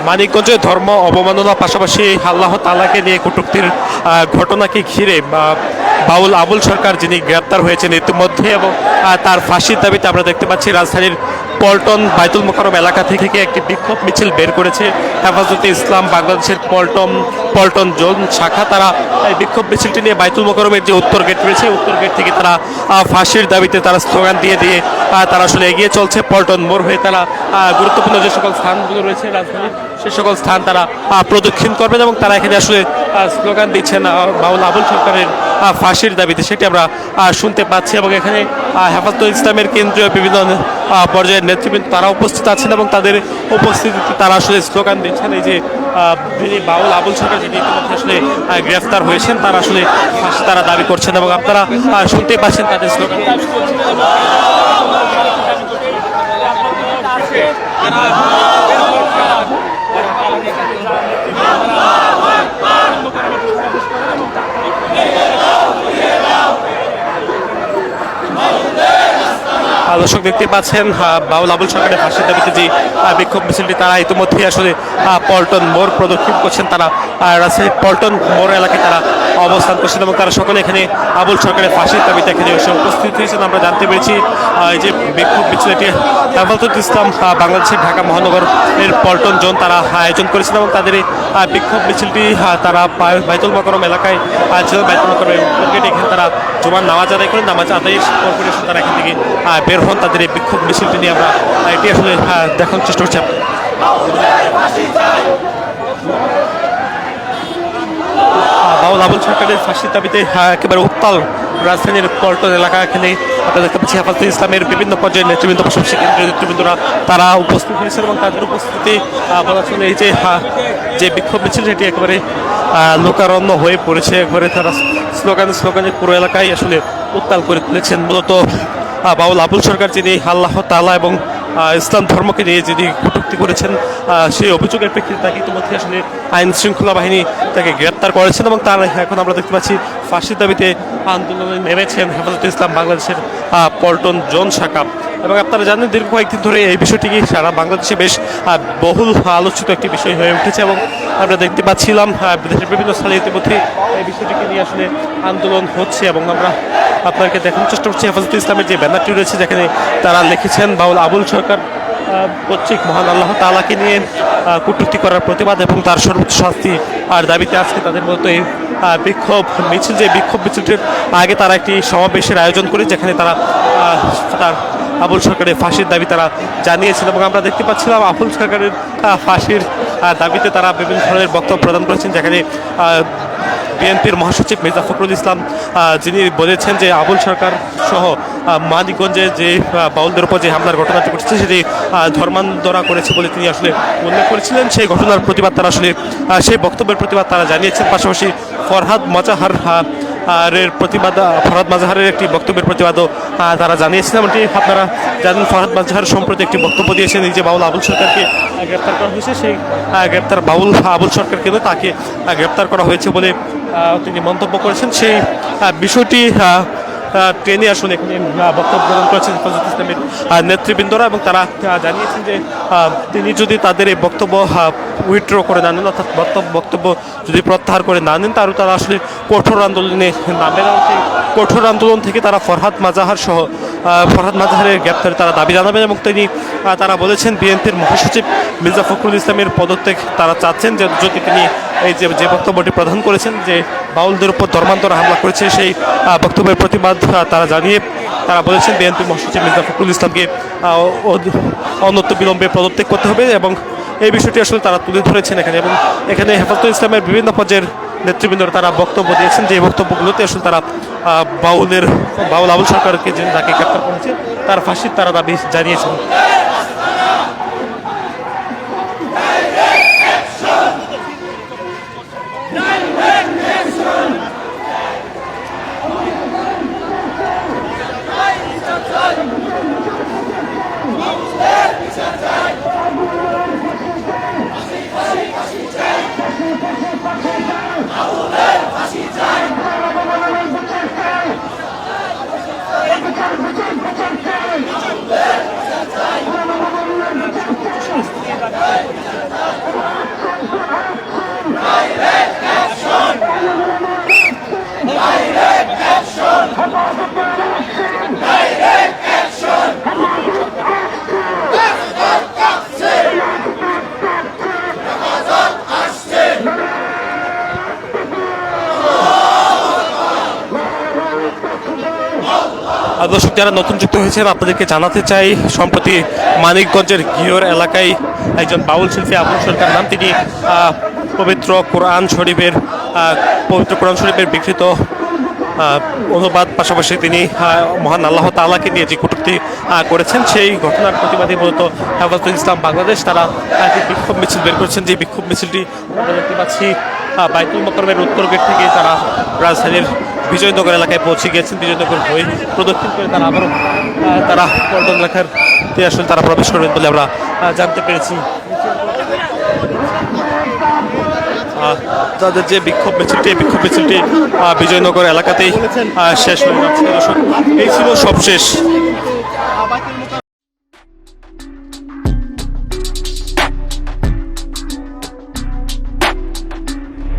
মানিকগঞ্জে ধর্ম অবমাননা পাশাপাশি আল্লাহ তাআলাকে নিয়ে কটূক্তির ঘটনাকে ঘিরে বাউল আবুল সরকার যিনি গ্রেপ্তার হয়েছেন ইতিমধ্যে এবং তার ফাঁসির দাবিতে আমরা দেখতে পাচ্ছি রাজধানীর পল্টন বাইতুল মোকাররম এলাকা থেকে একটি বিক্ষোভ মিছিল বের করেছে হেফাজতে ইসলাম বাংলাদেশের পল্টন জোন শাখা। তারা এই বিক্ষোভ মিছিলটি নিয়ে বাইতুল মোকাররমের যে উত্তর গেট রয়েছে উত্তর গেট থেকে তারা ফাঁসির দাবিতে তারা স্লোগান দিয়ে তারা আসলে এগিয়ে চলছে পল্টন মোড় হয়ে। তারা গুরুত্বপূর্ণ যে সকল স্থানগুলো রয়েছে রাজধানীর সে সকল স্থান তারা প্রদক্ষিণ করবেন এবং তারা এখানে আসলে স্লোগান দিচ্ছেন বাউল আবুল সরকারের ফাঁসির দাবিতে, সেটি আমরা শুনতে পাচ্ছি। এবং এখানে হেফাজতে ইসলামের কেন্দ্রীয় বিভিন্ন পর্যায়ের নেতৃবৃন্দ তারা উপস্থিত আছেন এবং তাদের উপস্থিতিতে তারা আসলে স্লোগান দিচ্ছেন। এই যে যিনি বাউল আবুল সরকার যিনি ইতিমধ্যে আসলে গ্রেফতার হয়েছেন তারা আসলে ফাঁসি তারা দাবি করছেন এবং আপনারা শুনতে পাচ্ছেন তাদের স্লোগান। দর্শক দেখতে পাচ্ছেন বাউল আবুল সরকারের ফাঁসির দাবিতে যে বিক্ষোভ মিছিলটি তারা ইতিমধ্যে আসলে পল্টন মোড় প্রদক্ষিণ করছেন। তারা রাজশাহী পল্টন মোড় এলাকায় তারা অবস্থান করছেন এবং তারা সকলে এখানে আবুল সরকারের ফাঁসির দাবিতে এখানে এসে উপস্থিত হয়েছেন। আমরা জানতে পেরেছি এই যে বিক্ষোভ মিছিলটি হেফাজতে ইসলাম বাংলাদেশের ঢাকা মহানগরের পল্টন জোন তারা আয়োজন করেছেন এবং তাদের এই বিক্ষোভ মিছিলটি তারা বাইতুল মোকাররম এলাকায় বাইতুল মোকাররম এখানে তারা জুমার নামাজ আদায় করেন। নামাজ আদায়ের পরপরই তারা এখান থেকে বের হন। তাদের এই বিক্ষোভ মিছিলটি নিয়ে আমরা এটি আসলে দেখানোর চেষ্টা করছি। বাউল আবুল সরকারের ফাঁসির দাবিতে একেবারে উত্তাল রাজধানীর পল্টন এলাকা। এখানে আপনারা দেখতে পাচ্ছি হেফাজতে ইসলামের বিভিন্ন পর্যায়ের নেতৃবৃন্দ পাশাপাশি কেন্দ্রীয় নেতৃবৃন্দরা তারা উপস্থিত হয়েছেন এবং তাদের উপস্থিতি বলা চলে এই যে বিক্ষোভ মিছিল সেটি একেবারে লোকারণ্য হয়ে পড়েছে। একবারে তারা স্লোগানে পুরো এলাকায় আসলে উত্তাল করে তুলেছেন। মূলত বাউল আবুল সরকার যিনি আল্লাহ তাআলা এবং ইসলাম ধর্মকে নিয়ে যিনি কটূক্তি করেছেন সেই অভিযোগের প্রেক্ষিতে তাকে ইতিমধ্যে আসলে আইন শৃঙ্খলা বাহিনী তাকে গ্রেপ্তার করেছেন এবং তার এখন আমরা দেখতে পাচ্ছি ফাঁসির দাবিতে আন্দোলনে নেমেছেন হেফাজতে ইসলাম বাংলাদেশের পল্টন জোন শাখা। এবং আপনারা জানেন দীর্ঘ কয়েকদিন ধরে এই বিষয়টি সারা বাংলাদেশে বেশ বহুল আলোচিত একটি বিষয় হয়ে উঠেছে এবং আমরা দেখতে পাচ্ছিলাম দেশের বিভিন্ন স্থানে ইতিমধ্যে এই বিষয়টিকে নিয়ে আসলে আন্দোলন হচ্ছে এবং আমরা আপনাকে দেখানোর চেষ্টা করছি হেফাজতে ইসলামের যে ব্যানারটি রয়েছে যেখানে তারা লিখেছেন বাউল আবুল সরকার কর্তৃক মহান আল্লাহ তাআলাকে নিয়ে কটূক্তি করার প্রতিবাদ এবং তার সর্বোচ্চ শাস্তি আর দাবিতে আজকে তাদের মতো এই বিক্ষোভ মিছিল। যে বিক্ষোভ মিছিলটির আগে তারা একটি সমাবেশের আয়োজন করে যেখানে তারা তার আবুল সরকারের ফাঁসির দাবি তারা জানিয়েছেন এবং আমরা দেখতে পাচ্ছিলাম আবুল সরকারের ফাঁসির দাবিতে তারা বিভিন্ন ধরনের বক্তব্য প্রদান করেছেন। যেখানে বিএনপির মহাসচিব মির্জা ফখরুল ইসলাম যিনি বলেছেন যে আবুল সরকার সহ মানিকগঞ্জে যে বাউলদের উপর যে হামলার ঘটনাটি ঘটেছে সেটি ধর্মান্তরা করেছে বলে তিনি আসলে উল্লেখ করেছিলেন। সেই ঘটনার প্রতিবাদ তারা আসলে সেই বক্তব্যের প্রতিবাদ তারা জানিয়েছেন। পাশাপাশি ফরহাদ মাজাহারের একটি বক্তব্যের প্রতিবাদও তারা জানিয়েছেন। এমনটি আপনারা জানেন ফরহাদ মাজাহার সম্প্রতি একটি বক্তব্য দিয়েছেন এই যে বাউল আবুল সরকারকে গ্রেপ্তার করা হয়েছে সেই গ্রেপ্তার বাউল আবুল সরকারকে তাকে গ্রেপ্তার করা হয়েছে বলে তিনি মন্তব্য করেছেন। সেই বিষয়টি ট্রেনে আসলে এখানে বক্তব্য প্রদান করেছেন হেফাজতে ইসলামের নেতৃবৃন্দরা এবং তারা জানিয়েছেন যে তিনি যদি তাদের এই বক্তব্য উইথড্র করে না নেন অর্থাৎ বক্তব্য যদি প্রত্যাহার করে না নেন তারা আসলে কঠোর আন্দোলনে নামেন। সেই কঠোর আন্দোলন থেকে তারা ফরহাদ মাজাহারের গ্রেপ্তারে তারা দাবি জানাবেন এবং তারা বলেছেন বিএনপির মহাসচিব মির্জা ফখরুল ইসলামের পদত্যাগ তারা চাচ্ছেন যে যদি তিনি এই যে বক্তব্যটি প্রদান করেছেন যে বাউলদের উপর ধর্মান্তর হামলা করেছে সেই বক্তব্যের প্রতিবাদ তারা জানিয়ে তারা বলেছেন বিএনপির মহাসচিব মির্জা ফখরুল ইসলামকে অনন্ত বিলম্বে পদত্যাগ করতে হবে এবং এই বিষয়টি আসলে তারা তুলে ধরেছেন এখানে। এবং এখানে হেফাজতে ইসলামের বিভিন্ন পর্যায়ের নেতৃবৃন্দরা তারা বক্তব্য দিয়েছেন যে বক্তব্যগুলোতে আসলে তারা বাউল আবুল সরকারকে যিনি তাকে গ্রেপ্তার করেছে তার ফাঁসির তারা দাবি জানিয়েছেন। দর্শক যারা নতুন যুক্ত হয়েছেন আপনাদেরকে জানাতে চাই, সম্প্রতি মানিকগঞ্জের ঘিওর এলাকায় একজন বাউল শিল্পী আবুল সরকার নাম, তিনি পবিত্র কোরআন শরীফের বিকৃত অনুবাদ, পাশাপাশি তিনি মহান আল্লাহ তাআলাকে নিয়ে যে কটূক্তি করেছেন, সেই ঘটনার প্রতিবাদী মূলত হেফাজতুল ইসলাম বাংলাদেশ তারা একটি বিক্ষোভ মিছিল বের করেছেন। যে বিক্ষোভ মিছিলটি আমরা দেখতে পাচ্ছি বাইতুল মোকাররমের উত্তর গেট থেকে তারা রাজধানীর বিজয়নগর এলাকায় পৌঁছে গিয়েছেন। বিজয়নগর হয়ে প্রদক্ষিণ করে তারা আবারও পল্টন এলাকার আসলে তারা প্রবেশ করবেন বলে আমরা জানতে পেরেছি। তাদের যে বিক্ষোভ মিছিলটি, বিক্ষোভ মিছিলটি বিজয়নগর এলাকাতেই শেষ হয়ে যাচ্ছে। এই ছিল সবশেষ